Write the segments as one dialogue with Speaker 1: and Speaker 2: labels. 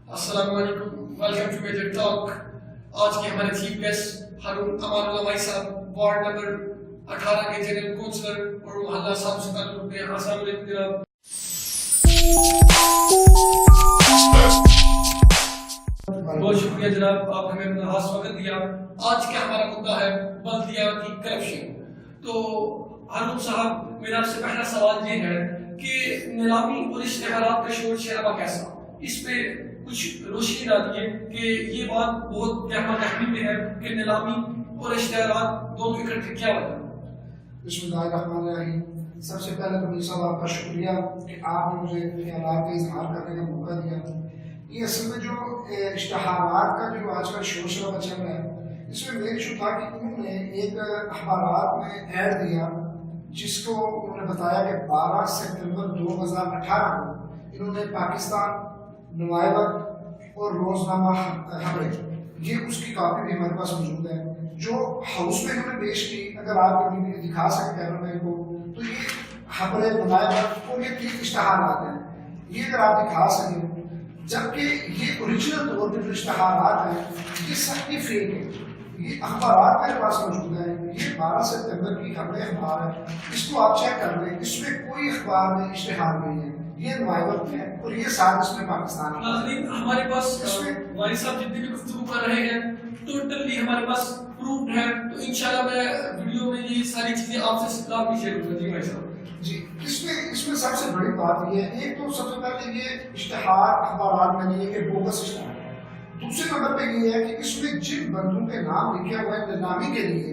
Speaker 1: السلام علیکم، welcome to major talk. آج کے ہمارے چیف گیسٹ ہارون امان اللہ بھائی صاحب، وارڈ نمبر 18 کے جنرل کونسلر اور محلہ صاحب سے تعلق رکھتے ہیں۔ السلام علیکم جناب۔ بہت شکریہ جناب، آپ ہمیں اپنا خاص وقت دیا۔ آج کا ہمارا مدعا ہے بلدیہ کی کرپشن۔ تو ہارون صاحب، میرا آپ سے پہلا سوال یہ ہے کہ نیلامی اور اشتہارات کا شور شرابہ کیسا، اس پہ کچھ روشنی ڈالیے کہ یہ بات بہت گہما گہمی میں ہے کہ نیلامی اور اشتہارات دونوں اکٹھے کیا وجہ؟
Speaker 2: بسم اللہ الرحمن الرحیم۔ سب سے پہلے تو صاحب آپ کا شکریہ کہ آپ نے مجھے خیالات کا اظہار کرنے کا موقع دیا۔ یہ اصل میں جو اشتہارات کا جو آج کل شور شرابہ چل رہا ہے، اس میں میرے ایشو تھا کہ انہوں نے ایک اخبارات میں ایڈ دیا جس کو انہوں نے بتایا کہ 12 ستمبر 2018 کو انہوں نے پاکستان، نوائے وقت اور روزنامہ خبریں، یہ اس کی کاپی بھی ہمارے پاس موجود ہے جو ہاؤس میں انہوں نے پیش کی۔ اگر آپ کبھی دکھا سکیں کیمرہ مین کو تو یہ خبریں، نوائے وقت اور یہ 3 اشتہارات ہیں، یہ اگر آپ دکھا سکیں، جبکہ یہ اوریجنل طور پہ جو اشتہارات ہیں یہ سب یہ فیک ہے۔ یہ اخبارات میرے پاس موجود ہیں، یہ 12 ستمبر کی خبریں اخبار ہے، اس کو آپ چیک کر لیں، اس میں کوئی اخبار میں اشتہار نہیں ہے، یہ نوائے وقت ہے اور یہ ساتھ اس میں پاکستان ہے۔
Speaker 1: ناظرین، ہمارے پاس بھائی صاحب جتنے بھی گفتگو کر رہے ہیں ٹوٹلی ہمارے پاس پروف ہے، تو انشاءاللہ میں ویڈیو میں یہ ساری چیزیں آپ سے سکھا بھی شیئر کروں گا۔ جی بھائی صاحب
Speaker 2: جی، اس میں سب سے بڑی بات یہ ہے، ایک تو سب سے پہلے یہ اشتہار اخبارات میں نہیں ہے کہ بوگس اشتہار ہے۔ دوسرے نمبر پہ یہ ہے کہ اس میں جن بندوں کے نام لکھے ہوئے ہیں نیلامی کے لیے،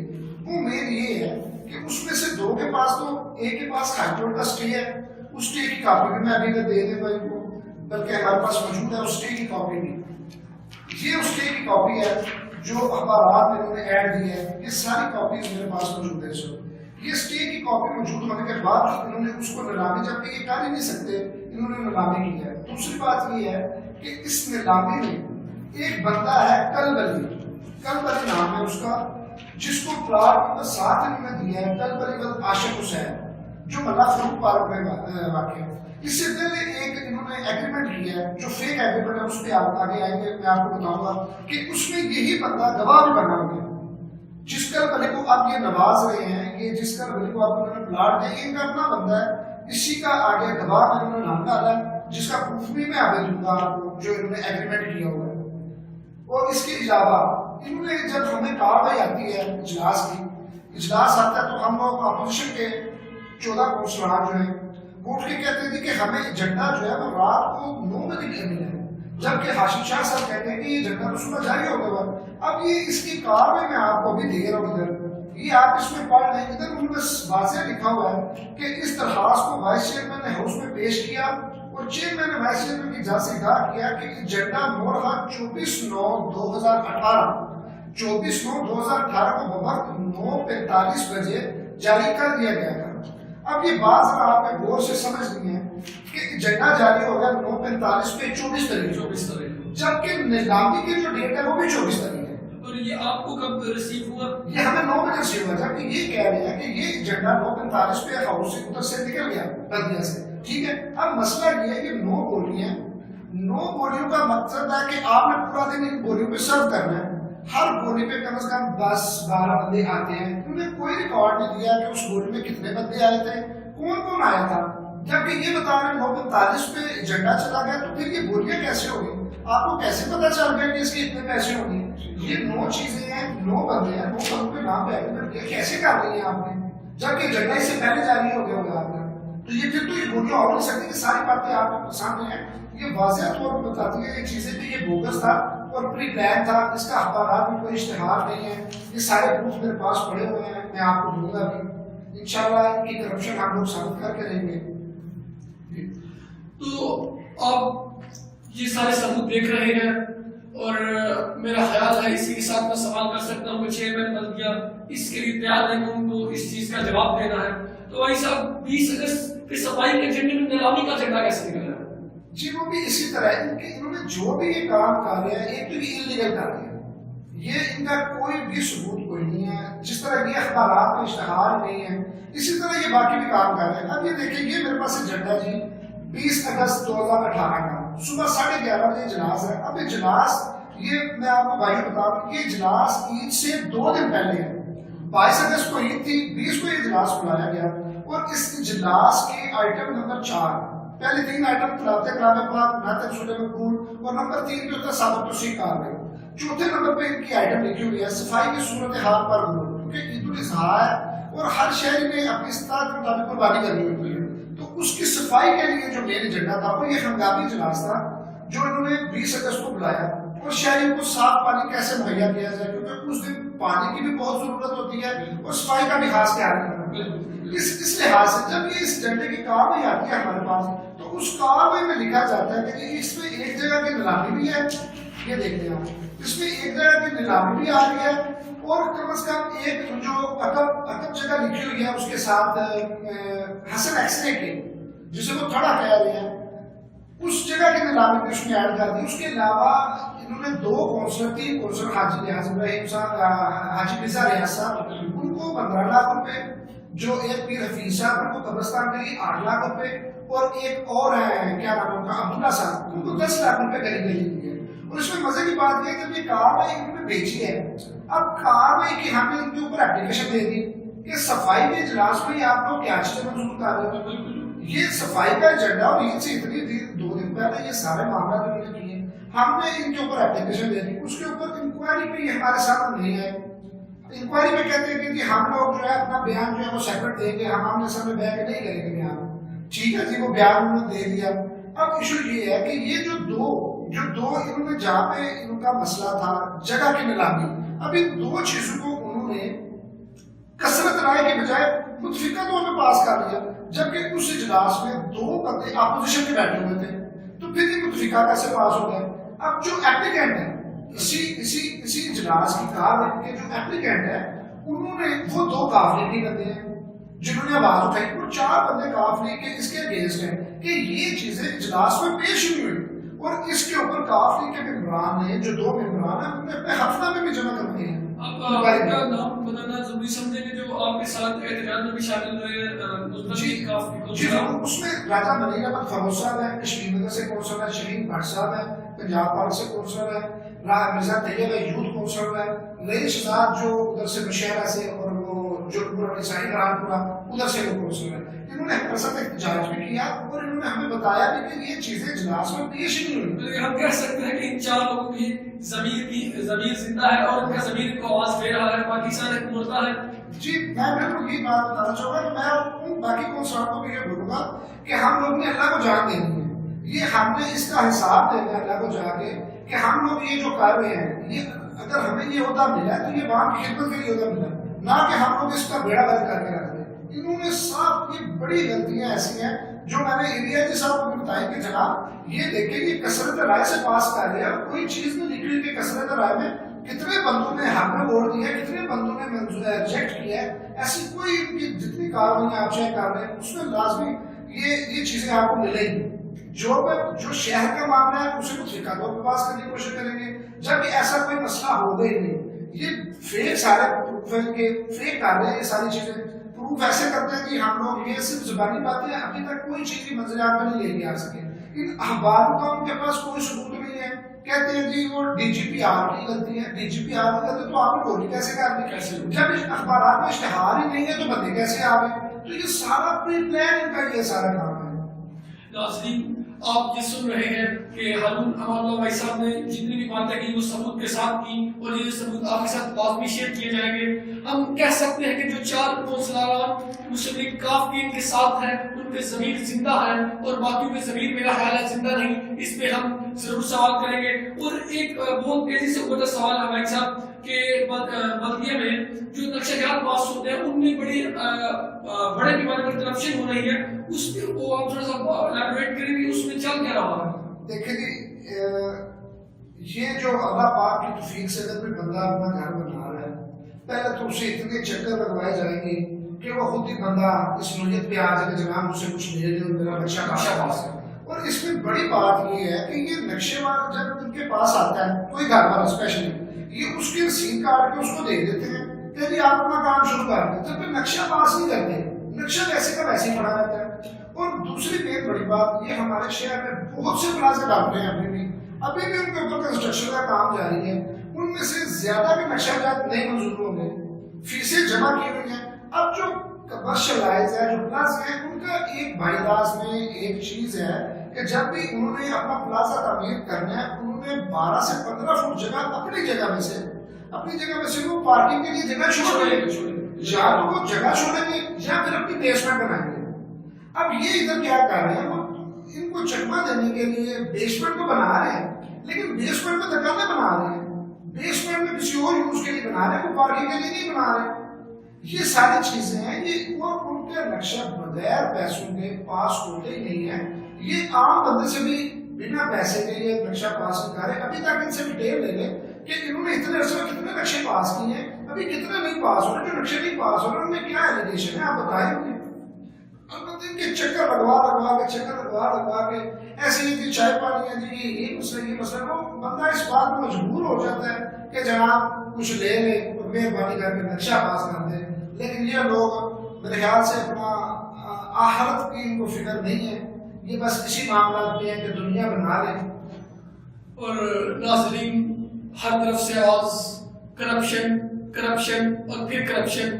Speaker 2: وہ مین یہ ہے کہ اس میں سے 2 کے پاس تو ایک کے پاس ہائی کورٹ کا اسٹے ہے، اس اسٹے کی کاپی بھی میں ابھی تک دے دیں بھائی کو، بلکہ ہمارے پاس موجود ہے اس اسٹے کی کاپی بھی۔ یہ اس اسٹے کی کاپی ہے جو اخبارات میں انہوں نے ایڈ دی ہے، یہ ساری کاپی میرے پاس موجود ہے۔ یہ اسٹے کی کاپی موجود ہونے کے بعد انہوں نے اس کو نیلامی، جبکہ یہ کر ہی نہیں سکتے، انہوں نے نیلامی کی ہے۔ دوسری بات یہ ہے کہ اس نیلامی میں ایک بندہ ہے کلبلی نام ہے اس کا، جس کو پلاٹ نمبر 7 انہوں نے دیا ہے، کلبلی ود عاشق حسین، جو ملا فروخ پارک میں واقع ہے۔ اس سے پہلے ایک انہوں نے ایگریمنٹ کیا ہے جو فیک ایگریمنٹ ہے، اس پہ آگے آئیں گے، میں آپ کو بتاؤں گا کہ اس میں یہی بندہ گواہ بھی بنا ہوا ہے، جس کلبلی کو آپ یہ نواز رہے ہیں، یہ جس کلبلی کو آپ انہوں نے پلاٹ دیا، ان کا اپنا بندہ ہے، اسی کا آگے گواہ میں انہوں نے نام ڈالا ہے، جس کا پروف بھی میں آگے دوں گا آپ کو، جو انہوں نے ایگریمنٹ کیا ہوا ہے۔ اور اس کے علاوہ انہوں نے جب ہمیں کارروائی آتی ہے اجلاس آتا ہے، تو ہم لوگ اپوزیشن کے 14 کونسلران جو ہیں وہ اٹھ کے کہتے تھے کہ ہمیں ایجنڈا جو ہے وہ رات کو 9 بجے کے ملا ہے، جبکہ ہاشم شاہ صاحب کہتے ہیں کہ یہ ایجنڈا تو صبح جاری ہو گیا ہے۔ اب یہ اس کی کارروائی میں آپ کو ابھی دے رہا ہوں، ادھر یہ آپ اس میں پڑھ لیں، ادھر انہوں نے واضح لکھا ہوا ہے کہ اس درخواست کو وائس چیئرمین نے ہاؤس میں پیش کیا اور چیئرمین نے وائس چیئرمین کی اجازت سے اظہار کیا کہ ایجنڈا مورخہ 24/9/2018 کو بوقت 9:45 بجے جاری کر دیا گیا تھا۔ اب یہ بات ذرا آپ نے غور سے سمجھ لی ہے کہ ایجنڈا جاری ہو گیا 9:45 پہ 24 تاریخ، جبکہ نیلامی کی جو ڈیٹ ہے وہ بھی 24 تاریخ ہے۔
Speaker 1: اور یہ آپ کو کب ریسیو ہوا؟
Speaker 2: یہ ہمیں 9 بجے ریسیو ہوا، جبکہ یہ کہہ رہے ہیں کہ یہ ایجنڈا 9:45 پہ ہاؤس سے ادھر سے نکل گیا بلدیہ سے، ٹھیک ہے۔ اب مسئلہ یہ ہے کہ 9 بولیاں، 9 بولیوں کا مقصد ہے کہ آپ نے پورا دن ان بولیوں پہ سرو کرنا ہے، ہر بولی پہ کم از کم 10-12 بندے آتے ہیں۔ انہوں نے کوئی ریکارڈ نہیں دیا کہ اس بولی میں کتنے بندے آئے تھے، کون آیا تھا، جبکہ یہ بتا رہے ہیں 9:45 پہ ایجنڈا چلا گیا، تو پھر یہ بولیاں کیسے ہوگی؟ آپ کو کیسے پتا چل گیا کہ اس کے اتنے پیسے ہوں گے؟ یہ 9 چیزیں ہیں، 9 بندے ہیں، 9 بندوں کے نام پہ یہ کیسے کر رہی ہیں آپ نے، جبکہ ایجنڈا اس سے پہلے جاری ہو گیا ہوگا آپ کا؟ تو یہ پھر تو یہ بولیاں ہو نہیں سکتی کہ ساری باتیں آپ کے سامنے ہیں۔ یہ واضح طور پر بتاتی ہے یہ چیزیں کہ یہ بوگس تھا اور پری پلان تھا، اس کا اخبارات میں کوئی اشتہار نہیں ہے، یہ سارے پروف میرے پاس پڑے ہوئے ہیں، میں آپ کو دوں گا بھی، انشاءاللہ ان کی کرپشن ہم لوگ ثابت کر کے رہیں گے۔
Speaker 1: تو آپ یہ سارے ثبوت دیکھ رہے ہیں اور میرا خیال ہے اسی کے ساتھ میں سوال کر سکتا ہوں کہ چیئرمین بلدیہ اس کے لیے تیار ہے کہ ان کو اس چیز کا جواب دینا ہے۔ تو بھائی صاحب 20 اگست کے صفائی کے ایجنڈے میں نیلامی کا ایجنڈا کیسے نکل رہا ہے؟
Speaker 2: جی وہ بھی اسی طرح ہے کہ انہوں نے جو بھی یہ کام کر رہے ہیں، ایک تو یہ انلیگل کر رہے ہیں، یہ ان کا کوئی بھی ثبوت کوئی نہیں ہے، جس طرح یہ اخبارات میں اشتہار نہیں ہے، اسی طرح یہ باقی بھی کام کر رہے ہیں۔ اب یہ دیکھیں، یہ میرے پاس ایجنڈا جی 20 اگست 2018 کا، صبح 11:30 بجے اجلاس ہے. اب اجلاس یہ میں آپ کو بھائی بتا دوں کہ اجلاس عید سے 2 دن پہلے ہے. 22 اگست کو عید تھی, 20 کو یہ اجلاس بلایا گیا, اور اس اجلاس کے آئٹم نمبر 4 پہلے 3 آئٹم تلاوت کلام پاک, نعت رسول مقبول, اور نمبر 3 جو تھا ثابت توثیق کارروائی. چوتھے نمبر پہ ان کی آئٹم لکھی ہوئی ہے صفائی کی صورتحال پر غور, کیونکہ عید الاضحیٰ ہے اور ہر شہری نے اپنی استطاعت کے مطابق قربانی کرنی ہوتی ہے. تو اس کی صفائی کے لیے جو مین ایجنڈا تھا وہ یہ ہنگامی اجلاس تھا جو انہوں نے 20 اگست کو بلایا, اور شہریوں کو صاف پانی کیسے مہیا کیا جائے, کیونکہ اس دن پانی کی بھی بہت ضرورت ہوتی ہے اور صفائی کا بھی خاص خیال رکھنا. اس لحاظ سے جب یہ اس ایجنڈے کی کارروائی آتی ہے ہمارے پاس, تو اس کارروائی میں لکھا جاتا ہے کہ اس میں ایک جگہ کی نیلامی بھی ہے. یہ دیکھتے ہیں اس میں ایک جگہ کی نیلامی بھی آ رہی ہے, اور کم از کم ایک جو عقب جگہ لکھی ہوئی ہے اس کے ساتھ حسن ایکس رے کی, جسے وہ تھوڑا کہہ رہے ہیں, اس جگہ کی نیلامی بھی اس میں ایڈ کر دی. اس کے علاوہ انہوں نے 2 کونسلر 3 کونسلر حاجی ریاض ابراہیم صاحب, حاجی مرزا ریاض صاحب, ان کو 15 لاکھ روپے, جو ایک پیر حفیظ صاحب ان کو قبرستان کے لیے 8 لاکھ روپے, اور ایک اور ہے کیا نام ان کا عبداللہ صاحب, ان کو 10 لاکھ روپے قریب دی ہے. اور اس میں مزے کی بات یہ ہے کہ یہ کارروائی انہوں نے بھیجی ہے. اب کارروائی کی ہم نے ان کے اوپر اپلیکیشن دے دی کہ صفائی کے اجلاس میں آپ لوگ کیا چیزیں منظور کر رہے ہیں. یہ صفائی کا ایجنڈا اور عید سے اتنی دیر 2 دن پہلے یہ سارے معاملات انہوں نے کیے, ہم نے ان کے اوپر اپلیکیشن دے دی. اس کے اوپر انکوائری پہ یہ ہمارے ساتھ نہیں ہے. انکوائری میں کہتے ہیں کہ ہم لوگ جو ہے اپنا بیان جو ہے وہ سیپریٹ دیں گے, ہم آمنے سامنے بیان نہیں کریں گے بیان. ٹھیک ہے جی, وہ بیان انہوں نے دے دیا. اب ایشو یہ ہے کہ یہ جو دو انہوں نے جہاں پہ ان کا مسئلہ تھا جگہ کی نیلامی, اب ان 2 چیزوں کو انہوں نے کثرت رائے کے بجائے متفقہ طور پہ پاس کر دیا, جبکہ اس اجلاس میں 2 بندے اپوزیشن میں بیٹھے ہوئے تھے. تو پھر یہ متفقہ کیسے پاس ہو گئے؟ اب جو ایپلیکینٹ ہے اسی اجلاس کی کارروائی کے جو ایپلیکینٹ ہے, انہوں نے وہ 2 قافلے کے بندے ہیں جنہوں نے آواز اٹھائی, وہ 4 بندے قافلے کے اس کے اگینسٹ ہیں کہ یہ چیزیں اجلاس میں پیش نہیں ہوئی. اور اس کے اوپر قافلے کے ممبران نے, جو 2 ممبران ہیں, انہوں نے اپنے ہفتہ میں بھی جمع کر دیے ہیں.
Speaker 1: اب آپ کا نام بتانا ضروری سمجھیں کہ جو آپ کے ساتھ احتجاج میں بھی شامل ہوئے
Speaker 2: جی ضرور. اس میں راجہ منیر احمد فروز صاحب ہے, کشمیر نگر سے کونسلر ہے, شہین بھٹ صاحب ہے, پنجاب پارک سے کونسلر ہے, مرزا طیب ہے یوتھ کونسلر ہے, رئیس شہزاد جو ادھر سے مشہرہ سے, اور وہ جو نسائی قرآن پورا ادھر سے وہ کونسلر ہے. انہوں نے ہمارے ساتھ احتجاج بھی کیا, اور انہوں نے ہمیں بتایا بھی کہ یہ چیزیں اجلاس میں پیش نہیں ہوئی.
Speaker 1: ہم کہہ سکتے ہیں کہ ان 4 لوگوں کی ضمیر زندہ ہے اور ان کا ضمیر کو آواز دے رہا ہے, پاکستان ایک مردہ ہے.
Speaker 2: جی میں بالکل یہ بات بتانا چاہوں گا کہ میں ان باقی کونسلروں کو بھی یہ بولوں گا کہ ہم لوگ نے اللہ کو جان دینی ہے. یہ ہم نے اس کا حساب دینا ہے اللہ کو جا کے کہ ہم لوگ یہ جو کر رہے ہیں, یہ اگر ہمیں یہ عہدہ ملا تو یہ وہاں کی خدمت کے لیے عہدہ ملا, نہ کہ ہم لوگ اس کا بیڑا غرق کر کے رکھ دیں. انہوں نے صاحب یہ بڑی غلطیاں ایسی ہیں جو میں نے ایریا جی صاحب کو بتائی کہ جناب یہ دیکھیں یہ کثرت رائے سے پاس کر رہے ہیں, کوئی چیز نہیں نکلی کہ کثرت رائے میں کتنے بندوں نے حق میں ووٹ دیا ہے, کتنے بندوں نے ریجیکٹ کیا ہے. ایسی کوئی ان کی جتنی کارروائیاں آپ چیک کر رہے ہیں اس میں لازمی یہ چیزیں آپ کو ملیں گی. جو شہر کا معاملہ ہے اسے متفقہ طور پہ پاس کرنے کی کوشش کریں گے, جبکہ ایسا کوئی مسئلہ ہوگا ہی نہیں. یہ فیک سارے فیک کر رہے ہیں, یہ ساری چیزیں پروف ایسے کرتے ہیں کہ ہم لوگ یہ صرف زبانی باتیں ہیں, ابھی تک کوئی چیز کی منظر آپ میں نہیں لے کے آ سکے. ان اخباروں کا ان کے پاس کوئی ثبوت نہیں ہے. کہتے ہیں جی وہ ڈی جی پی آر کی غلطی ہے, ڈی جی پی آر کی غلطی, تو آپ نے ووٹ کیسے کر دی؟ کیسے جب اخبارات میں اشتہار ہی نہیں ہے تو بندے کیسے آ گئے؟ تو یہ سارا پری پلان ان کا یہ سارا کام ہے.
Speaker 1: ناظرین آپ یہ سن رہے ہیں کہ ہارون امان اللہ بھائی صاحب نے جتنی بھی باتیں کی وہ ثبوت کے ساتھ کی, اور یہ ثبوت آپ کے ساتھ لازمی شیئر کیے جائیں گے. ہم کہہ سکتے ہیں کہ جو 4 کونسلران مسلم لیگ کاف کے ان کے ساتھ ہیں ان کے ضمیر زندہ ہے, اور باقیوں کے ضمیر میرا خیال ہے زندہ نہیں. اس پہ ہم ضرور سوال کریں گے. اور ایک بہت تیزی سے ہوتا سوال ہے بھائی صاحب کہ بلدیہ میں جو نقشہ جات پاس ہوتے ہیں ان میں بڑے پیمانے پر کرپشن ہو رہی ہے, اس پہ وہ آپ تھوڑا سا الیبوریٹ کریں گے, اس میں چل کیا رہا ہے؟
Speaker 2: دیکھیں جی یہ جو اللہ پاک کی توفیق سے اگر کوئی بندہ اپنا گھر بنا رہا ہے, پہلے تو اسے اتنے چکر لگوائے جائیں گے کہ وہ خود ہی بندہ اس نوعیت پہ آ جائے کہ جناب مجھ سے کچھ لے لے, میرا بچہ پاس ہے. اور اس میں بڑی بات یہ ہے کہ یہ نقشے وار جب ان کے پاس آتا ہے کوئی گھر والا اسپیشلی, یہ اس کے رسید کاٹ کے اس کو دے دیتے ہیں کہ جی آپ اپنا کام شروع کر دیں. جب پھر نقشہ پاس نہیں کرتے, نقشہ ویسے کا ویسے ہی پڑا رہتا ہے. اور دوسری مین بڑی بات یہ ہمارے شہر میں بہت سے پلازے ڈال رہے ہیں ابھی بھی ان کے اوپر کنسٹرکشن کا کام جاری ہے. ان میں سے زیادہ بھی نقشہ جات نہیں منظور ہوں گے, فیسیں جمع کی ہوئی ہیں. اب جو کمرشلائز ہے, جو پلازے ہیں, ان کا ایک بھائی داس میں ایک چیز ہے کہ جب بھی انہوں نے اپنا پلازا تعمیر کرنا ہے, انہوں نے 12 سے 15 فٹ جگہ اپنی جگہ میں سے وہ پارکنگ کے لیے جگہ چھوڑیں گے, یا تو وہ جگہ چھوڑیں گے یا پھر اپنی بیسمنٹ بنائیں گے. اب یہ ادھر کیا کر رہے ہیں, ان کو چکما دینے کے لیے بیسمنٹ تو بنا رہے ہیں, لیکن بیسمنٹ میں دکانیں بنا رہے ہیں, بیسمنٹ میں کسی اور یوز کے لیے بنا رہے ہیں, وہ پارکنگ کے لیے نہیں بنا رہے. یہ ساری چیزیں ہیں, یہ اور ان کے نقشہ بغیر پیسوں کے پاس ہوتے ہی نہیں ہیں. یہ عام بندے سے بھی بنا پیسے کے یہ نقشہ پاس کر رہے ہیں. ابھی تک ان سے ڈیٹیل لے لیں کہ انہوں نے اتنے عرصے میں کتنے نقشے پاس کیے ہیں, ابھی کتنے نہیں پاس ہو رہے, جو نقشے نہیں پاس ہو رہے ان میں کیا ایلیگیشن ہے آپ بتائیں مجھے. البتہ ان کے چکر لگوا کے ایسے ہی چائے پانی ہے جی, یہ مسئلہ وہ بندہ اس بات میں مجبور ہو جاتا ہے کہ جناب کچھ لے لے اور مہربانی کر کے نقشہ پاس کر دیں. لیکن یہ لوگ میرے خیال سے اپنا آخرت کی ان کو فکر نہیں ہے, یہ بس اسی معاملات میں ہے کہ دنیا بنا لیں.
Speaker 1: اور ناظرین, ہر طرف سے آواز کرپشن اور پھر کرپشن.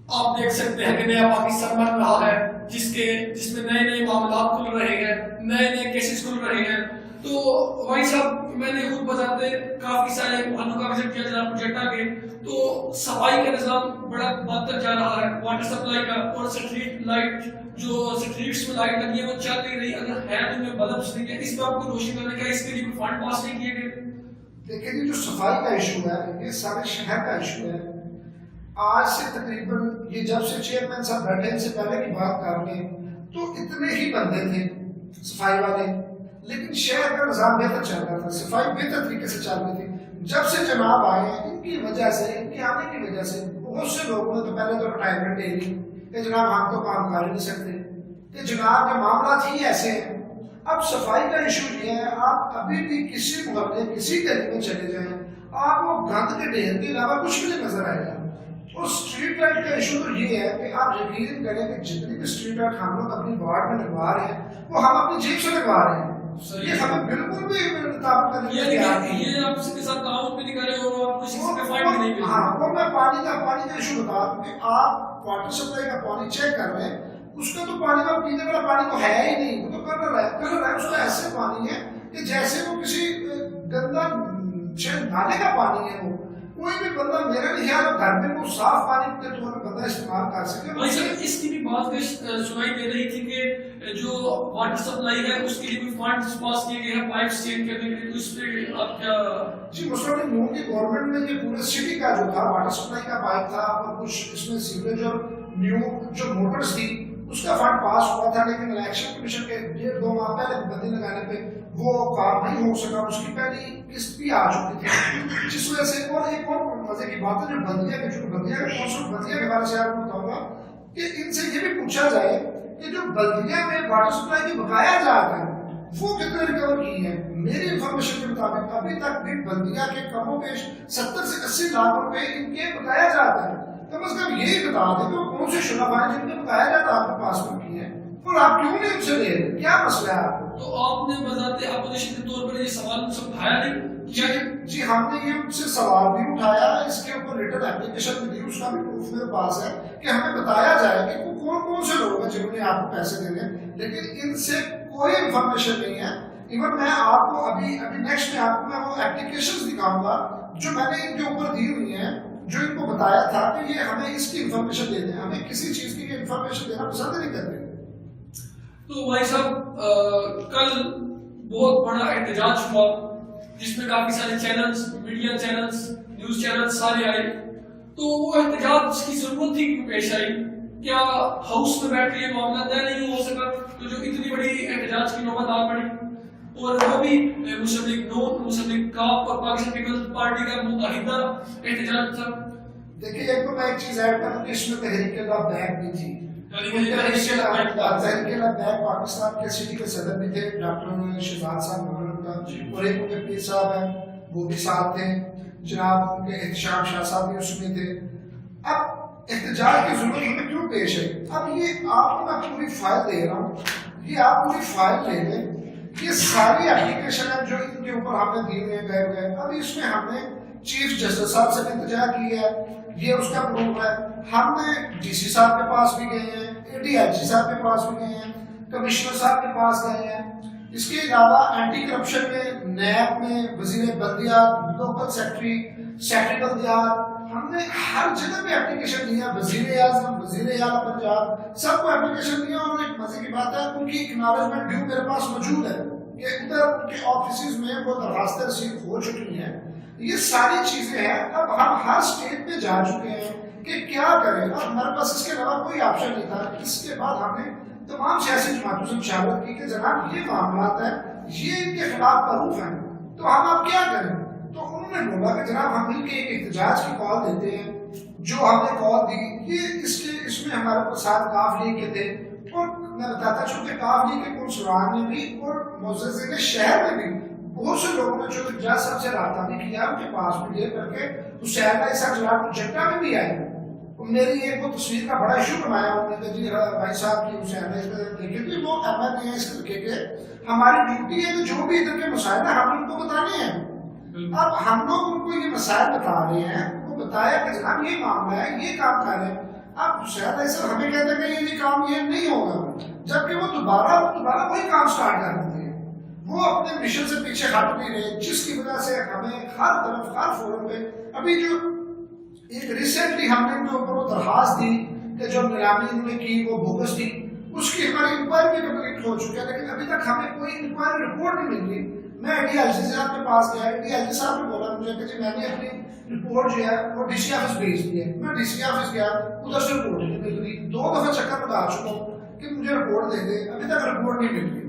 Speaker 1: آپ دیکھ سکتے ہیں کہ نیا پاکستان بن رہا ہے جس میں نئے معاملات کھل رہے ہیں, نئے کیسز کھل رہے ہیں. تو بھائی صاحب, میں نے خود بتاتے کافی سارے محلوں کا وزٹ کیا جناب پروجیکٹا کے, تو صفائی کا نظام بڑا بدتر جا رہا ہے, واٹر سپلائی کا, اور اسٹریٹ لائٹ جو اسٹریٹس میں لائٹ لگی ہے وہ چل نہیں رہی, اگر ہے تو میں بلبس نہیں ہے. اس پر آپ کو روشنی کرنے کا اس کے لیے کوئی فنڈ پاس نہیں کیے گئے.
Speaker 2: لیکن یہ جو صفائی کا ایشو ہے یہ سارے شہر کا ایشو ہے. آج سے تقریباً یہ جب سے چیئرمین صاحب بیٹھے ان سے پہلے کی بات کر لیں تو اتنے ہی بندے تھے صفائی والے, لیکن شہر کا نظام بہتر چل رہا تھا, صفائی بہتر طریقے سے چل رہی تھی. جب سے جناب آئے ان کی وجہ سے, ان کے آنے کی وجہ سے بہت سے لوگوں نے تو پہلے تو ریٹائرمنٹ لے لی کہ جناب ہم تو کام کر ہی نہیں سکتے, کہ جناب کے معاملات ہی ایسے ہیں. اب صفائی کا ایشو یہ ہے, آپ ابھی بھی کسی محلے کسی گلی میں چلے جائیں, آپ کو گند کے ڈھیر کے علاوہ کچھ بھی نہیں نظر آئے گا. اور اسٹریٹ لائٹ کا ایشو تو یہ ہے کہ آپ یقین کریں کہ جتنی بھی اسٹریٹ لائٹ ہم لوگ اپنی وارڈ میں لگوا رہے ہیں وہ ہم اپنی جیب سے لگوا رہے ہیں. یہ ہمیں بالکل بھی مطابق کرنے
Speaker 1: یہ آپ کے ساتھ تعاون بھی نہیں کر رہے اور آپ کسی سے فائٹ بھی نہیں کر رہے.
Speaker 2: ہاں, وہ میں پانی کا ایشو بتا دوں کہ آپ واٹر سپلائی کا پانی چیک کر رہے ہیں, اس کا تو پانی کا پینے والا پانی تو ہے ہی نہیں, وہ تو کلر ہے, اس کا ایسے پانی ہے کہ جیسے وہ کسی گندا نالے کا پانی ہے. وہ کوئی بھی بندہ, میرا نہیں خیال ہے گھر میں وہ صاف پانی کے طور پر بندہ استعمال کر سکے.
Speaker 1: اس کی بھی بات سنائی دے رہی تھی کہ جو واٹر سپلائی ہے اس کے لیے بھی فنڈز پاس کیے گئے ہیں پائپ چینج کرنے کے لیے, تو اس پہ آپ کیا؟
Speaker 2: جی, مسلم نون کی گورنمنٹ نے یہ پورے سٹی کا جو تھا واٹر سپلائی کا پائپ تھا اور کچھ اس میں سیوریج اور نیو جو موٹرز تھی اس کا فنڈ پاس ہوا تھا, لیکن الیکشن کمیشن کے 1.5-2 ماہ پہلے بندی لگانے پہ وہ کام نہیں ہو سکا. اس کی پہلی قسط بھی آ چکی تھی, جس وجہ سے. اور ایک اور مزے کی بات ہے جو بندیا کے کونسل بندیا کے بارے سے آپ کو بتاؤں گا کہ ان سے یہ بھی پوچھا جائے کہ جو بلدیا میں واٹر سپلائی کی بقایا جات ہے وہ کتنے ریکور کی ہے. میری انفارمیشن کے مطابق ابھی تک بھی بلدیا کے کم و بیش 70 سے 80 لاکھ روپے ان کے بقایا جات ہے. کم از کم یہی بتا دیں کہ وہ کون سے شعبہ ہیں جن کے بقایا جات آپ کے پاس میں کی ہے, اور آپ کیوں نہیں ان سے لے رہے, کیا مسئلہ ہے آپ کو؟
Speaker 1: تو آپ نے بذات اپوزیشن کے طور پر یہ سوال مجھ سے اٹھایا نہیں؟
Speaker 2: جی, ہم نے یہ ان سے سوال بھی اٹھایا, اس کے اوپر ریٹن اپلیکیشن بھی دی, اس کا بھی پروف میرے پاس ہے کہ ہمیں بتایا جائے کہ کون سے لوگ ہیں جنہوں نے آپ کو پیسے دینے, لیکن ان سے کوئی انفارمیشن نہیں ہے. ایون میں آپ کو ابھی نیکسٹ میں آپ کو میں وہ اپلیکیشن دکھاؤں گا جو میں نے ان کے اوپر دی ہوئی ہیں, جو ان کو بتایا تھا کہ یہ ہمیں اس کی انفارمیشن دے دیں, ہمیں کسی چیز کی انفارمیشن دینا پسند نہیں کرتے.
Speaker 1: تو بھائی صاحب, کل بہت بڑا احتجاج ہوا جس میں کافی سارے channels, media channels, news channels سارے آئے, تو وہ احتجاج کی ضرورت تھی کیوں پیش آئی؟ کیا ہاؤس میں بیٹھ کے یہ معاملہ طے نہیں ہو سکا تو جو اتنی بڑی احتجاج کی نوبت آ پڑی, اور وہ بھی مسلم لیگ نون, مسلم لیگ کاف اور پاکستان پیپلز پارٹی کا متحدہ احتجاج تھا.
Speaker 2: دیکھیے, ایک تو میں ایک چیز ایڈ کروں کہ اس میں تحریک اللہ بیگ بھی تھی. تحریک اللہ بیگ پاکستان کے سٹی کے صدر بھی تھے ڈاکٹر شہزاد صاحب مولانا کا, اور ایک ان کے پیر صاحب ہیں وہ بھی ساتھ تھے, جناب ان کے احتشام شاہ صاحب بھی اس میں تھے. اب احتجاج کی ضرورت ہمیں کیوں بالکل پیش ہے. اب یہ آپ کو میں پوری فائل دے رہا ہوں, یہ آپ پوری فائل لے لیں. یہ ساری اپلیکیشن ہے جو ان کے اوپر ہم نے دیے گئے. اب اس میں ہم نے چیف جسٹس صاحب سے التجا کی ہے, یہ اس کا پروف ہے. ہم نے ڈی سی صاحب کے پاس بھی گئے ہیں, اے ڈی آئی جی صاحب کے پاس بھی گئے ہیں, کمشنر صاحب کے پاس گئے ہیں. اس کے علاوہ اینٹی کرپشن میں, نیب میں, وزیر بلدیات, لوکل سیکرٹری بلدیات, ہم نے ہر جگہ پہ اپلیکیشن دیا. وزیر اعظم, وزیر اعلیٰ پنجاب, سب کو اپلیکیشن دیا. اور ایک مزے کی بات ہے, ان کی اکنالجمنٹ ڈیو میرے پاس موجود ہے کہ ادھر ان کے آفیسز میں وہ درخواستیں رسید ہو چکی ہیں. یہ ساری چیزیں ہیں. اب ہم ہر اسٹیٹ پہ جا چکے ہیں کہ کیا کریں. اب ہمارے پاس اس کے علاوہ کوئی آپشن نہیں تھا. اس کے بعد ہم نے تمام سیاسی جماعتوں سے مشاورت کی کہ جناب یہ معاملات ہیں, یہ ان کے خلاف پروف ہیں, تو ہم اب کیا کریں. تو انہوں نے بولا کہ جناب ہم مل کے ایک احتجاج کی کال دیتے ہیں. جو ہم نے کال دی, یہ اس میں ہمارے ساتھ کاف لیگ کے تھے, اور میں بتاتا چونکہ کاف لیگ کے کنسلان میں بھی اور معززین شہر میں بھی بہت سے لوگوں نے جو احتجاج صاحب سے رابطہ بھی کیا, ان کے پاس بھی لے کر کے حسین علیہ صاحب جٹا میں بھی آئے. میری ایک وہ تصویر کا بڑا ایشو بنایا انہوں نے, جی بھائی صاحب کی حسین دیکھے تھے, وہ ایم ایل اے اس طریقے کے. ہماری ڈیوٹی ہے کہ جو بھی ادھر کے مسائل ہیں ہم ان کو بتانے ہیں. اب ہم لوگ ان کو یہ مسائل بتا رہے ہیں, ان کو بتایا کہ جناب یہ معاملہ ہے, یہ کام کر رہے ہیں. اب حسین علیہ صاحب ہمیں کہتے ہیں کہ یہ کام یہ نہیں ہوگا, جبکہ وہ دوبارہ وہی کام سٹارٹ کر دیتے ہیں. وہ اپنے مشن سے پیچھے ہٹ نہیں رہے, جس کی وجہ سے ہمیں ہر طرف ہر فورم پہ ابھی جو ایک ریسنٹلی ہم نے ان کے اوپر وہ درخواست دی کہ جو نیلامی انہوں نے کی وہ بوگس تھی, اس کی ہماری انکوائری بھی کمپلیٹ ہو چکی ہے, لیکن ابھی تک ہمیں کوئی انکوائری رپورٹ نہیں مل رہی. میں ڈی آئی جی صاحب کے پاس گیا, ڈی آئی جی صاحب نے بولا مجھے کہ جی میں نے اپنی رپورٹ جو ہے وہ ڈی سی آفس بھیج دی ہے. میں ڈی سی آفس گیا, ادھر سے رپورٹ نہیں مل رہی. 2 دفعہ چکر لگا چکا ہوں کہ مجھے رپورٹ دے دے, ابھی تک رپورٹ نہیں مل رہی.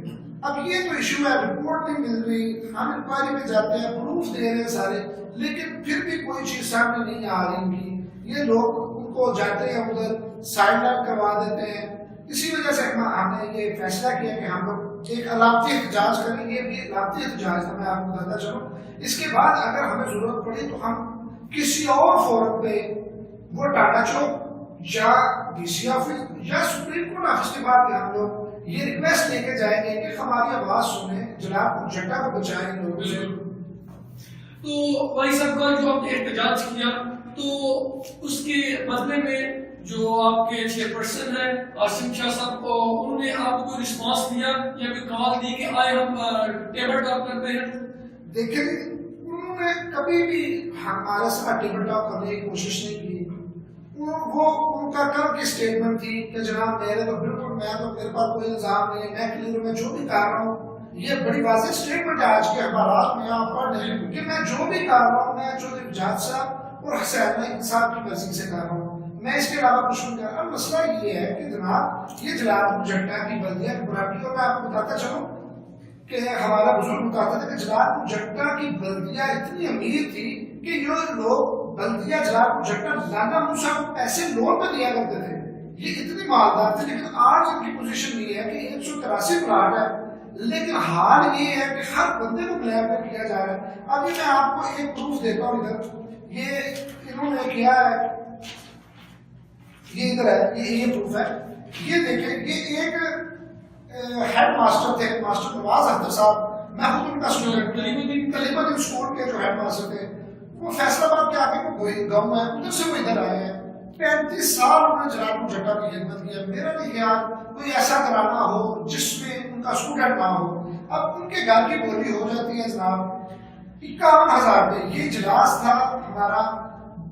Speaker 2: اب یہ تو ایشو ہے, رپورٹ نہیں مل رہی, ہم انکوائری میں جاتے ہیں, پروف دے رہے ہیں سارے, لیکن پھر بھی کوئی چیز سامنے نہیں آ رہی ان کی. یہ لوگ ان کو جاتے ہیں ادھر سائن اپ کروا دیتے ہیں. اسی وجہ سے ہم نے یہ فیصلہ کیا کہ ہم لوگ ایک علامتی احتجاج کریں گے. یہ علامتی احتجاج تھا, میں آپ کو بتاتا چلوں. اس کے بعد اگر ہمیں ضرورت پڑی تو ہم کسی اور فورم پہ, وہ ٹاٹا چوک یا ڈی سی آفس یا سپریم کورٹ آفس کے بعد ہم لوگ یہ ریکویسٹ لے کے جائیں گے کہ ہماری آواز سنیں, جناب جٹا کو بچائیں ان لوگوں سے.
Speaker 1: تو بھائی صاحب کا جو آپ نے احتجاج کیا, تو اس کے بدلے میں جو آپ کے چیئرپرسن ہیں عاصم شاہ صاحب کو, انہوں نے آپ کو رسپانس دیا یا کوئی کال دی کہ آئے ہم ٹیبل ٹاک کرتے ہیں؟
Speaker 2: دیکھیں انہوں نے کبھی بھی ہمارے ساتھ ٹیبل ٹاک کرنے کی کوشش نہیں کی. وہ ان کا کل کی اسٹیٹمنٹ تھی کہ جناب میرے تو بالکل, میں تو میرے پاس کوئی الزام نہیں ہے, میں کلیئر میں جو بھی کر رہا ہوں, یہ بڑی واضح اسٹیٹمنٹ ہے آج کے اخبارات میں آپ پڑھ رہے ہیں کہ میں جو بھی کر رہا ہوں میں چودھری جات صاحب اور حسین انصاف کی مرضی سے کر رہا ہوں, میں اس کے علاوہ کچھ نہیں کر رہا. مسئلہ یہ ہے کہ جناب یہ جلال پور جٹا کی بلدیہ کی پراپرٹی, اور میں آپ کو بتاتا چلوں کہ ہمارا بزرگ بتاتا تھا کہ جلال پور جٹا کی بلدیہ اتنی امیر تھی کہ یہ لوگ بلدیہ جلال پور جٹا لانا موسیٰ کو پیسے لون پہ دیا کرتے تھے. یہ اتنی مالدار تھے, لیکن آج ان کی پوزیشن یہ ہے کہ 183 پلاٹ ہے, لیکن حال یہ ہے کہ ہر بندے کو بلیک میل کیا جا رہا ہے. ابھی میں آپ کو ایک پروف دیتا ہوں ادھر, یہ انہوں نے کیا ہے, یہ ادھر ہے, یہ پروف ہے. یہ دیکھیں, یہ ایک ہیڈ ماسٹر تھے, ماسٹر نواز اختر صاحب, میں خود ان کا اسٹوڈنٹ, کلیم الدین اسکول کے جو ہیڈ ماسٹر تھے, وہ فیصلہ آباد کے آگے کو گاؤں ہے, ادھر سے وہ ادھر آئے ہیں. 35 سال انہوں نے جلال پور جٹا کی خدمت کی ہے. میرا نہیں خیال کوئی ایسا کرانا ہو جس میں ان کا اسٹوڈنٹ نہ ہو. اب ان کے گھر کی بولی ہو جاتی ہے جناب 51,000 پہ. یہ اجلاس تھا ہمارا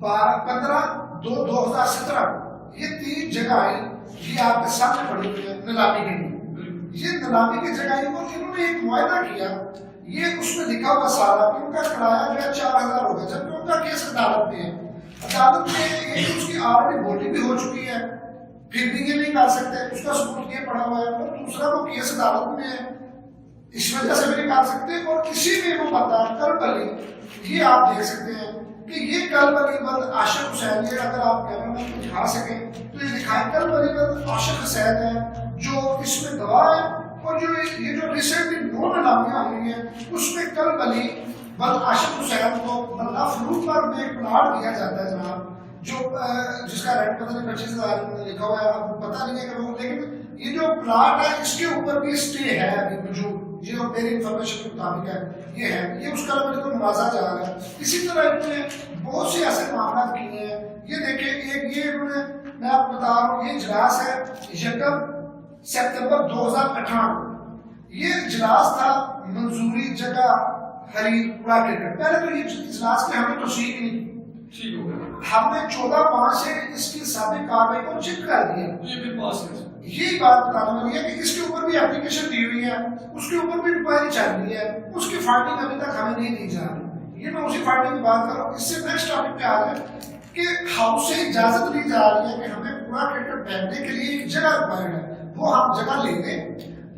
Speaker 2: 15/2/2017. یہ 3 جگہیں یہ آپ کے سامنے پڑی ہوئی ہے نیلامی کے لیے. یہ نیلامی کی جگہیں کو انہوں نے ایک معاہدہ کیا, یہ اس میں لکھا ہوا سارا کہ ان کا کرایہ جو ہے 4,000 ہوگا, جبکہ ان کا کیس عدالت میں ہے. عدالت میں ایک اس کی آلریڈی بولی بھی ہو چکی ہے, پھر بھی یہ نہیں کر سکتے, اس کا ثبوت یہ پڑا ہوا ہے. اور دوسرا وہ کیس عدالت میں ہے, اس وجہ سے بھی نہیں کر سکتے. اور اسی میں وہ بندہ کربلی, یہ آپ دیکھ سکتے ہیں کہ یہ کربلی بند عاشق حسین, یہ اگر آپ کیمرہ مین کو دکھا سکیں تو یہ دکھائیں, کربلی بند عاشق حسین ہے جو اس میں گواہ ہے. اور جو یہ جو ریسنٹلی 9 نیلامیاں ہوئی ہیں اس میں کربلی بند عاشق حسین کو ملا فروخ پر میں ایک پلاٹ دیا جاتا ہے جناب, جو جس کا رینٹ پتہ نہیں 25,000 لکھا ہوا ہے، اب پتہ نہیں ہے کہ وہ، لیکن یہ جو پلاٹ ہے اس کے اوپر بھی اسٹے ہے ابھی موجود، یہ میری انفارمیشن کے مطابق ہے، یہ ہے، یہ اس کا بالکل موازہ جا رہا ہے۔ اسی طرح انہوں نے بہت سے ایسے معاملات کیے ہیں، یہ دیکھیں ایک یہ انہوں نے، میں آپ کو بتا رہا ہوں، یہ اجلاس ہے 1 سپتمبر 2018، یہ اجلاس تھا منظوری جگہ خرید پورا کرکٹ، پہلے تو یہ اجلاس کی ہمیں توثیق نہیں کی،
Speaker 1: ٹھیک ہو گیا،
Speaker 2: ہم نے 14/5 سے اس کی سابق کارروائی کو چیک کر دیا،
Speaker 1: یہ بھی پاس ہے۔
Speaker 2: یہی بات بتانے والی ہے کہ اس کے اوپر بھی اپلیکیشن دی ہوئی ہے، اس کے اوپر بھی انکوائری چل رہی ہے، اس کی فنڈنگ ابھی تک ہمیں نہیں دی جا رہی، یہ میں اسی فنڈنگ کی بات کر رہا ہوں۔ اس سے نیکسٹ ٹاپک پہ آ رہے ہیں کہ ہاؤس سے اجازت لی جا رہی ہے کہ ہمیں پورا کرکٹ پھینکنے کے لیے ایک جگہ ریکوائرڈ ہے، وہ ہم جگہ لے لیں۔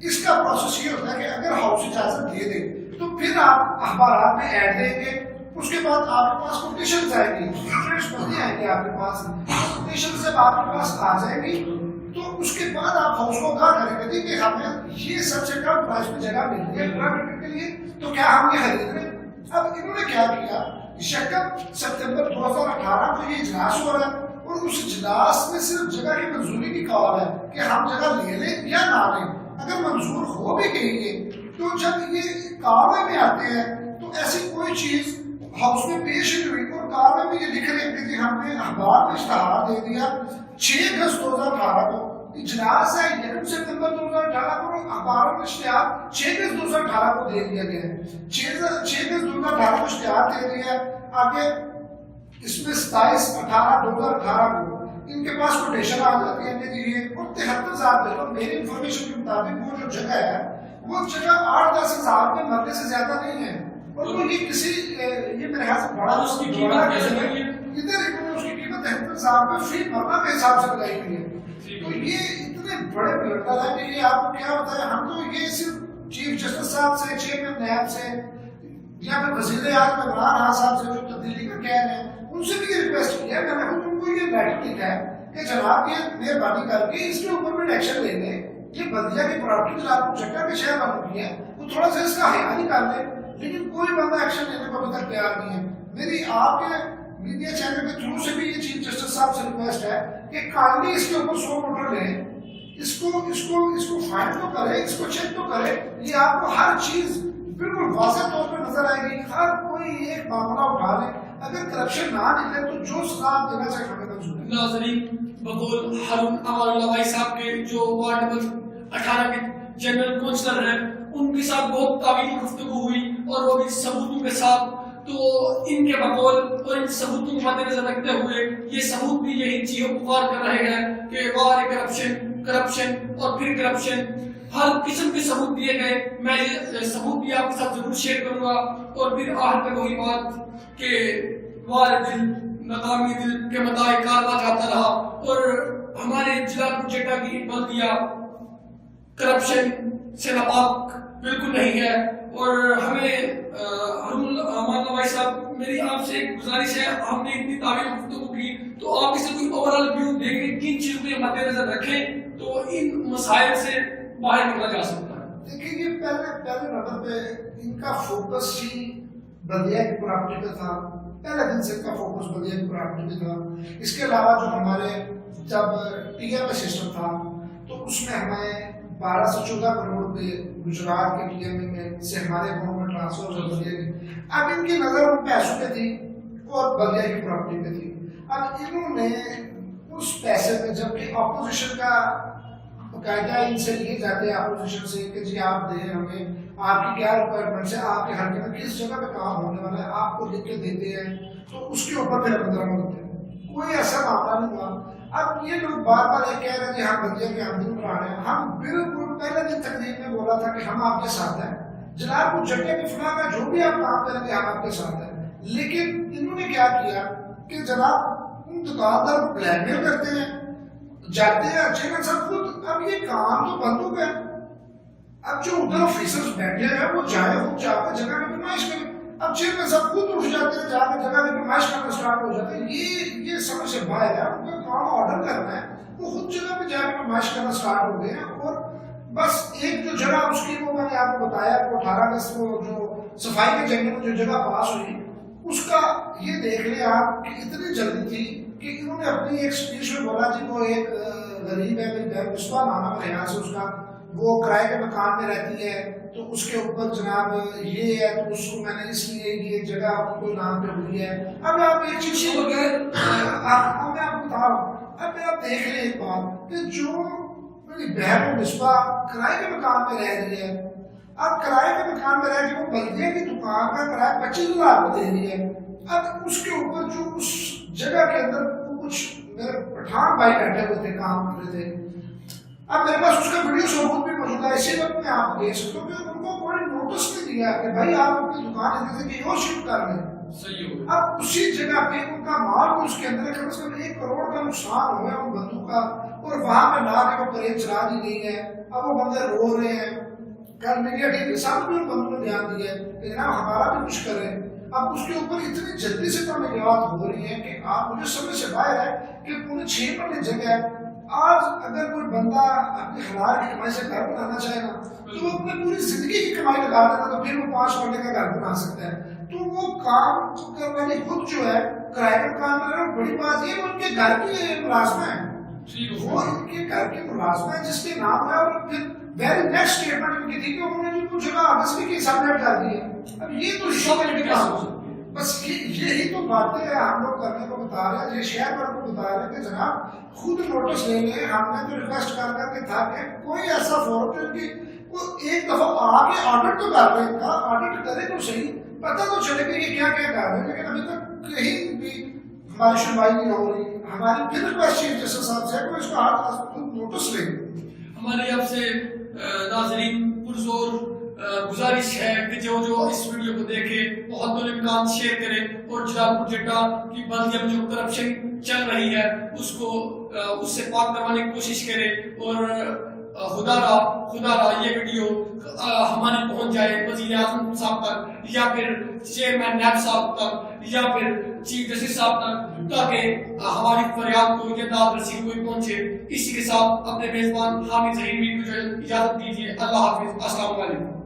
Speaker 2: اس کا پروسیس یہ ہوتا ہے کہ اگر ہاؤس اجازت دے دے تو پھر آپ اخبارات میں ایڈ دیں گے، اس کے بعد آپ کے پاس کوٹیشن آئیں گی، بندی آئیں گے آپ کے پاس، کوٹیشن سے آپ کے پاس آ جائے گی تو اس کے بعد آپ ہاؤس کو آگاہ کریں گے کہ ہمیں یہ سب سے کم پرائز پہ جگہ مل رہی ہے پورا کرکٹ کے لیے، تو کیا ہم یہ خرید لیں؟ اب انہوں نے کیا کیا، 1 سپتمبر 2018 کو یہ اجلاس ہو رہا ہے اور اس اجلاس میں صرف جگہ کی منظوری کی کال ہے کہ ہم جگہ لے لیں یا نہ لیں۔ اگر منظور ہو بھی گئی ہے تو جب یہ کاروائی میں آتے ہیں تو ایسی کوئی چیز ہاؤس میں پیش نہیں ہوئی، اور کاروائی میں یہ لکھ رہے ہیں کہ ہم نے اخبار میں اشتہار دے دیا 6 اگست 2018 کو، اجلاس ہے 1 سپتمبر 2018 کو، اخباروں میں اشتہار 6 اگست 2018 کو دے دیا گیا ہے، 6 اگست 2018 کو اشتہار دے دیا ہے، آگے اس میں 27/18/2018 کو ان کے پاس کوٹیشن آ جاتی ہے کہ یہ اور 73,000 دیکھو میری انفارمیشن کے مطابق وہ جو جگہ ہے وہ جگہ 8-10 ہزار کے مرلے سے زیادہ نہیں ہے، اور وہ یہ کسی یہ میرے خیال سے بڑا
Speaker 1: اس کی قیمت کیسے لگی ہے؟
Speaker 2: ادھر انہوں نے اس کی قیمت 73,000 روپے فی مرلہ کے حساب سے لگائی ہوئی ہے۔ تو یہ اتنے بڑے بلندر ہے کہ یہ آپ کو کیا ہوتا ہے، ہم تو یہ صرف چیف جسٹس صاحب سے، چیئرمین نیب سے یا پھر وزیر اعظم عمران خان صاحب سے جو تبدیلی کا کہہ رہے ہیں ان سے بھی یہ ریکویسٹ کیا ہے، میں نے خود ان کو یہ لیٹر لکھا ہے کہ جناب یہ مہربانی کر کے اس کے اوپر بھی ایکشن لے لیں، یہ بلدیہ کی پراپرٹی جو آپ کو چکر کے شہر والوں کی ہے وہ تھوڑا سا اس کا حیال نکال لیں، لیکن کوئی بندہ ایکشن لینے کو ابھی تک تیار نہیں ہے۔ میری آپ کے میڈیا چینل کے تھرو سے بھی یہ چیف جسٹس صاحب سے ریکویسٹ ہے کہ کائنڈلی اس کے اوپر 100 موٹر لیں، اس کو فائنڈ تو کرے، اس کو چیک تو کرے، یہ آپ کو ہر چیز بالکل واضح طور پر نظر آئے گی، ہر کوئی ایک معاملہ اٹھا لے، اگر کرپشن نہ نکلے تو جو سزا دینا چاہے ہمیں منظور ہے۔
Speaker 1: ناظرین، بقول ہارون امان اللہ بھائی صاحب کے جو وارڈ نمبر 18 کے جنرل کونسلر ہیں ان کے ساتھ بہت طویل گفتگو ہوئی اور وہ بھی ثبوتوں کے ساتھ، تو ان کے بقول اور ان ثبوتوں کو مد نظر رکھتے ہوئے یہ ثبوت بھی یہی چیزوں پکار کر رہے ہیں کہ وار کرپشن اور پھر کرپشن، ہر قسم کے ثبوت دیے گئے۔ میں یہ ثبوت بھی آپ کے ساتھ ضرور شیئر کروں گا، اور پھر آخر پہ وہی بات کہ وار دل ناکامی دل کے مدعا کارواں جاتا رہا، اور ہمارے ضلع کوچیٹا کی بلدیہ کرپشن سے ناپاک بالکل نہیں ہے، اور ہمیں ہارون امان بھائی صاحب میری آپ سے ایک گزارش ہے، ہم نے اتنی طویل گفتگو کی تو آپ اسے کوئی اوورال ویو دیں گے، کن چیزوں کو مد نظر رکھیں تو ان مسائل سے باہر نکلا جا سکتا ہے۔
Speaker 2: دیکھیں یہ پہلے نمبر پہ ان کا فوکس ہی بلدیہ کی پراپرٹی پہ تھا، پہلے دن سے ان کا فوکس بلدیہ کی پراپرٹی پہ تھا۔ اس کے علاوہ جو ہمارے جب ٹی ایم اے سسٹم تھا تو اس میں ہمیں 12 سے 14 کروڑ روپے گجرات کے ٹی ایم اے میں سے ہمارے گاؤں میں ٹرانسفر ہو بلدیہ کی، اب ان کی نظر ان پیسوں پہ تھی اور بلدیہ کی پراپرٹی پہ تھی۔ اب انہوں نے اس پیسے پہ، جبکہ اپوزیشن کا باقاعدہ ان سے لیے جاتے ہیں اپوزیشن سے کہ جی آپ دیں ہمیں، آپ کی کیا ریکوائرمنٹ ہے، آپ کے حلقے میں کس جگہ پہ کام ہونے والا ہے، آپ کو لکھ کے دیتے ہیں، تو اس کے اوپر پھر درآمد ہوتے ہیں، کوئی ایسا معاملہ نہیں ہوا۔ اب یہ لوگ بار بار یہ کہہ رہے ہیں کہ ہم بلدیہ کے آمدنی بڑھا رہے ہیں، ہم بالکل پہلے دن تقریب میں بولا تھا کہ ہم آپ کے ساتھ ہیں، جناب کو جگہ کے فلاں کا جو بھی آپ کام کریں گے ہم آپ کے ساتھ ہیں، لیکن انہوں نے کیا کیا کہ جناب ان دکاندار کو بلیک میل کرتے ہیں، جاتے ہیں چیئرمین صاحب خود، اب یہ کام تو بند ہو گیا، اب جو ادھر آفیسرز بیٹھے ہیں وہ جائے خود جا کے جگہ میں پیمائش کریں، اب چیئرمین صاحب خود اٹھ جاتے ہیں، جا کے جگہ میں پیمائش کرنا اسٹارٹ ہو جاتے ہیں، یہ سمجھ سے باہر ہے، ان کا کام آرڈر کرنا ہے، وہ خود جگہ پہ جا کے پیمائش کرنا اسٹارٹ ہو گئے ہیں، اور بس ایک جو جگہ اس کی وہ میں نے آپ کو بتایا کہ 18 اگست کو جو صفائی کے جنگل میں جو جگہ پاس ہوئی اس کا یہ دیکھ لیں آپ کہ اتنی جلدی تھی کہ انہوں نے اپنی ایک اسپیچ میں بولا جی وہ ایک غریب ہے میری بہن مصباح نام ہے یہاں سے اس کا، وہ کرائے کے مکان میں رہتی ہے، تو اس کے اوپر جناب یہ ہے تو اس کو میں نے اس لیے یہ جگہ ان کو نام پہ ہوئی ہے۔ اب آپ ایک چیز میں آپ کو بتا رہا ہوں، اب آپ دیکھ لیں ایک بات کہ جو میری بہن مصباح کرائے کے مکان میں رہ رہی ہے، اب کرائے کے مکان میں رہ کے وہ بلدیہ کی دکان کا کرایہ 25,000 کو دے رہی ہے، اب اس کے اوپر جو اس جگہ کے اندر کچھ میرے پٹھان بھائی بیٹھے ہوئے تھے کام کر رہے تھے، اب میرے پاس اس کا ویڈیو ثبوت بھی موجود ہے، اسی وقت میں آپ دیکھ سکتے ہو کہ ان کو کوئی نوٹس نہیں دیا کہ بھائی آپ اپنی دکان اندر سے کہیں اور شفٹ کر لیں۔ اب اسی جگہ پہ ان کا مال کو اس کے اندر کم از کم 1 کروڑ کا نقصان ہوا ہے ان بندوں کا، اور وہاں پہ لا کے وہ پریڈ چلا دی گئی ہے۔ اب وہ بندے رو رہے ہیں، کل میڈیا ٹیم کے ساتھ بھی ان بندوں نے دھیان دیا ہے کہ جناب ہمارا بھی کچھ کریں۔ اب اس کے اوپر اتنی جلدی سے تعمیرات ہو رہی ہیں کہ آپ مجھے سمجھ سے باہر ہے کہ پورے 6 مرلے جگہ ہے۔ آج اگر کوئی بندہ اپنی حلال کی کمائی سے گھر بنانا چاہے نا تو وہ اپنے پوری زندگی کی کمائی لگا دیتا تو پھر وہ 5 مرلے کا گھر بنا سکتا ہے۔ تو وہ کام کرنے والی خود جو ہے کرائے کا کام کر رہے ہیں، بڑی بات یہ ان کے گھر کی ملازمہ ہے، وہ ان کے گھر کی ملازمہ ہے جس کے نام ہے، اور پھر ویری نیکسٹ اسٹیٹمنٹ ان کی تھی کہ انہوں نے جو جگہ آگسٹ کی سبمٹ کر دی ہے۔ اب یہ تو شوق کے کام ہو، بس یہی تو باتیں ہم لوگ کرنے کو بتا رہے ہیں، یہ شہر پر کو بتا رہے ہیں کہ جناب خود نوٹس لے لیں۔ ہم نے تو ریکویسٹ کر کے تھا کہ کوئی ایسا فورم کہ وہ ایک دفعہ آ کے آڈٹ تو کر لیں، آڈٹ کرے تو صحیح، پتہ تو چلے کہ یہ کیا کیا کر رہے ہیں، لیکن ابھی تک کہیں بھی ہماری سنوائی نہیں ہو رہی۔ ہماری پھر ریکویسٹ چیف جسٹس صاحب سے کوئی اس کا خود نوٹس لیں۔
Speaker 1: ہماری آپ سے ناظرین پرزور گزارش ہے کہ جو اس ویڈیو کو دیکھے وہ حد الامکان شیئر کرے، اور جلال جٹا کی بلدیہ میں جو کرپشن چل رہی ہے اس کو اس سے پاک کروانے کی کوشش کرے، اور خدا را یہ ویڈیو ہمارے پہنچ جائے وزیر اعظم صاحب تک، یا پھر چیئرمین نیب صاحب تک، یا پھر چیف جسٹس صاحب تک، تاکہ ہماری فریاد کو یہ داد رسی کوئی پہنچے۔ اسی کے ساتھ اپنے میزبان حامد ظہیر کو اجازت دیجیے۔ اللہ حافظ، السلام علیکم۔